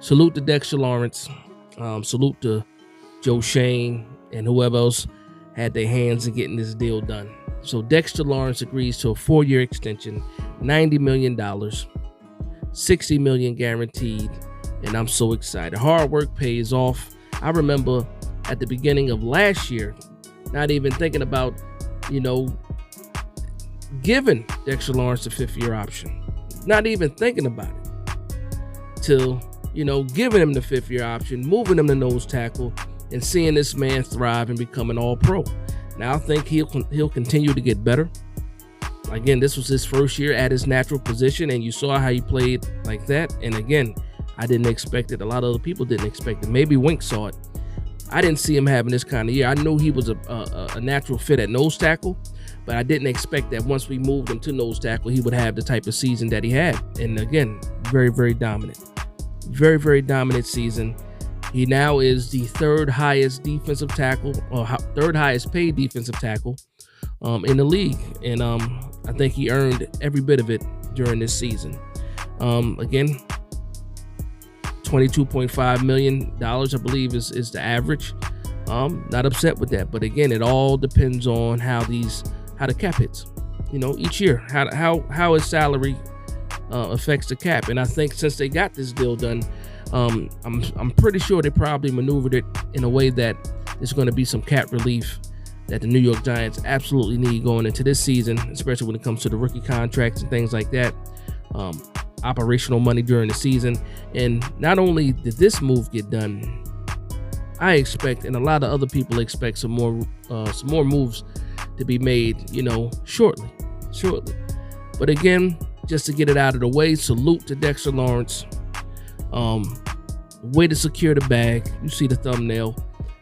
salute to Dexter Lawrence. Salute to Joe Shane and whoever else had their hands in getting this deal done. So Dexter Lawrence agrees to a 4-year extension, $90 million, $60 million guaranteed, and I'm so excited. Hard work pays off. I remember at the beginning of last year, not even thinking about, giving Dexter Lawrence a 5th-year option. Not even thinking about it. Till, giving him the 5th-year option, moving him to nose tackle, and seeing this man thrive and become an all-pro. Now I think he'll continue to get better. Again, this was his first year at his natural position, and you saw how he played like that. And again, I didn't expect it. A lot of other people didn't expect it. Maybe Wink saw it. I didn't see him having this kind of year. I knew he was a natural fit at nose tackle, but I didn't expect that once we moved him to nose tackle, he would have the type of season that he had. And again, very, very dominant. Very, very dominant season. He now is the third highest defensive tackle, or third highest paid defensive tackle in the league. And I think he earned every bit of it during this season. Again, $22.5 million, I believe, is the average. Not upset with that. But again, it all depends on how the cap hits, each year, how his salary affects the cap. And I think since they got this deal done, I'm pretty sure they probably maneuvered it in a way that there's going to be some cap relief that the New York Giants absolutely need going into this season, especially when it comes to the rookie contracts and things like that. Operational money during the season. And not only did this move get done, I expect, and a lot of other people expect, some more moves to be made, shortly. But again, just to get it out of the way, salute to Dexter Lawrence. Way to secure the bag. You see the thumbnail.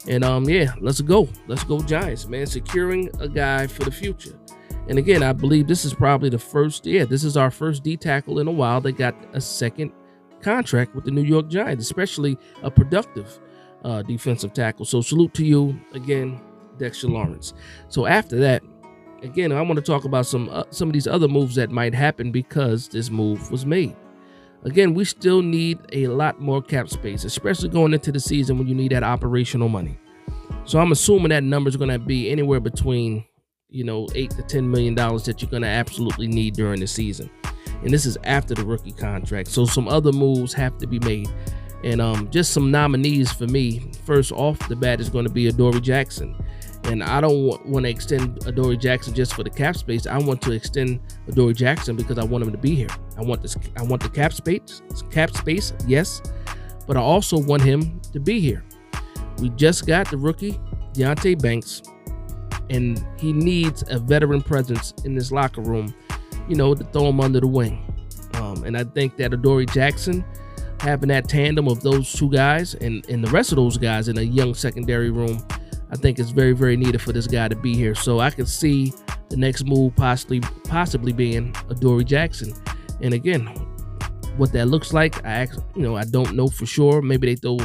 And yeah, let's go Giants, man. Securing a guy for the future. And again, I believe this is probably this is our first D tackle in a while that got a second contract with the New York Giants, especially a productive defensive tackle. So salute to you again, Dexter Lawrence. So after that, again, I want to talk about some of these other moves that might happen because this move was made. Again, we still need a lot more cap space, especially going into the season when you need that operational money. So I'm assuming that number is going to be anywhere between, $8 to $10 million that you're going to absolutely need during the season. And this is after the rookie contract. So some other moves have to be made. And just some nominees for me. First off the bat is going to be Adoree Jackson. And I don't want to extend Adoree Jackson just for the cap space. I want to extend Adoree Jackson because I want him to be here. I want the cap space, yes, but I also want him to be here. We just got the rookie Deonte Banks, and he needs a veteran presence in this locker room, to throw him under the wing. And I think that Adoree Jackson, having that tandem of those two guys and the rest of those guys in a young secondary room, I think it's very, very needed for this guy to be here. So I could see the next move possibly being Adoree Jackson. And again, what that looks like, I don't know for sure. Maybe they throw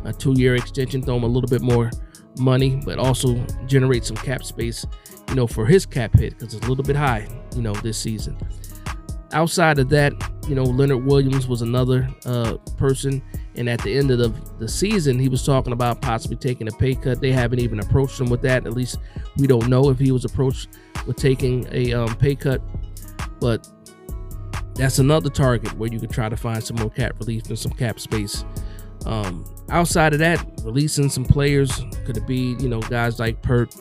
a 2-year extension, throw him a little bit more money, but also generate some cap space, for his cap hit, because it's a little bit high, this season. Outside of that, Leonard Williams was another person. And at the end of the season, he was talking about possibly taking a pay cut. They haven't even approached him with that. At least we don't know if he was approached with taking a pay cut. But that's another target where you can try to find some more cap relief and some cap space. Outside of that, releasing some players. Could it be, guys like Pert,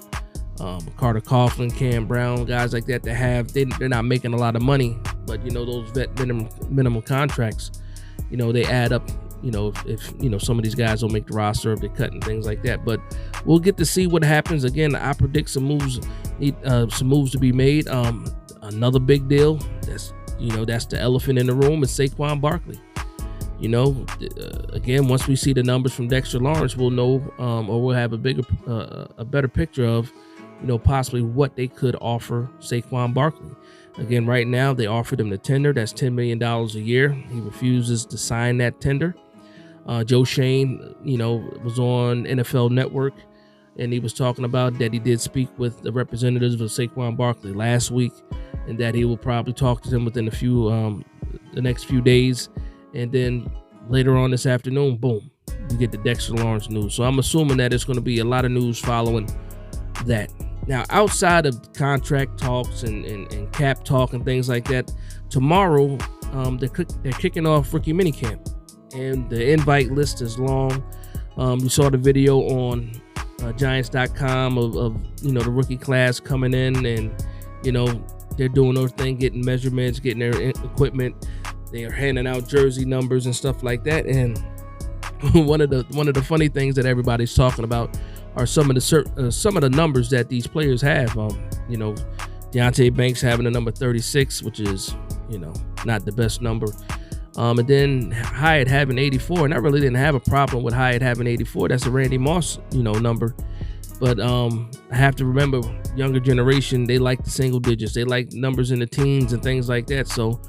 Carter Coughlin, Cam Brown, guys like that they're not making a lot of money, but those vet minimum contracts, they add up. If some of these guys don't make the roster, if they cut and things like that. But we'll get to see what happens. Again, I predict some moves to be made. Another big deal that's the elephant in the room is Saquon Barkley. Again, once we see the numbers from Dexter Lawrence, we'll know, or we'll have a better picture of, possibly what they could offer Saquon Barkley. Again, right now they offered him the tender. That's $10 million a year. He refuses to sign that tender. Joe Shane, was on NFL Network, and he was talking about that he did speak with the representatives of Saquon Barkley last week, and that he will probably talk to them within the next few days, and then later on this afternoon, boom, you get the Dexter Lawrence news. So I'm assuming that it's going to be a lot of news following that. Now, outside of contract talks and cap talk and things like that, tomorrow they're kicking off rookie minicamp, and the invite list is long. You saw the video on Giants.com of the rookie class coming in, and they're doing their thing, getting measurements, getting their equipment. They are handing out jersey numbers and stuff like that. And one of the funny things that everybody's talking about are some of the numbers that these players have. Deonte Banks having the number 36, which is not the best number. And then Hyatt having 84, and I really didn't have a problem with Hyatt having 84. That's a Randy Moss number. But I have to remember, younger generation, they like the single digits. They like numbers in the teens and things like that. So,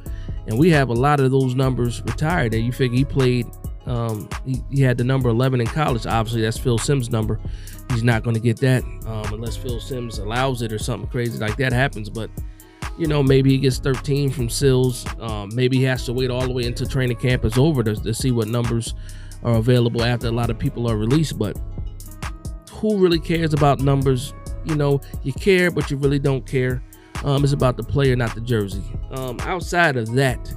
and we have a lot of those numbers retired. And you figure he played, he had the number 11 in college. Obviously, that's Phil Simms' number. He's not going to get that unless Phil Simms allows it or something crazy like that happens. But, maybe he gets 13 from Sills. Maybe he has to wait all the way until training camp is over to see what numbers are available after a lot of people are released. But who really cares about numbers? You care, but you really don't care. It's about the player, not the jersey. Outside of that,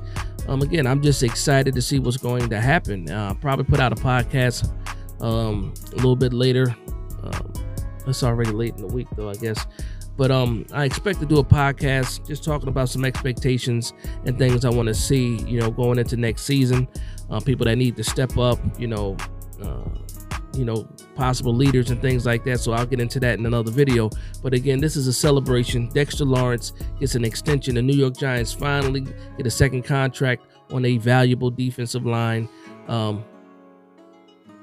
again, I'm just excited to see what's going to happen. Probably put out a podcast a little bit later. It's already late in the week, though, I guess. But I expect to do a podcast just talking about some expectations and things I want to see, going into next season. People that need to step up, possible leaders and things like that. So I'll get into that in another video. But again, this is a celebration. Dexter Lawrence gets an extension. The New York Giants finally get a second contract on a valuable defensive line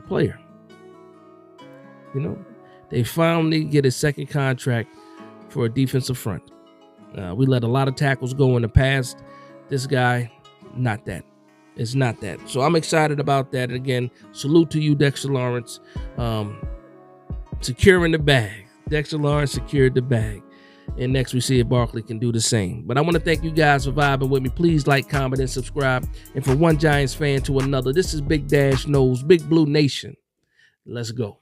player. They finally get a second contract for a defensive front. We let a lot of tackles go in the past. This guy, not that. It's not that. So I'm excited about that. And again, salute to you, Dexter Lawrence. Securing the bag. Dexter Lawrence secured the bag. And next we see if Barkley can do the same. But I want to thank you guys for vibing with me. Please like, comment, and subscribe. And from one Giants fan to another, this is Big Dash Knows, Big Blue Nation. Let's go.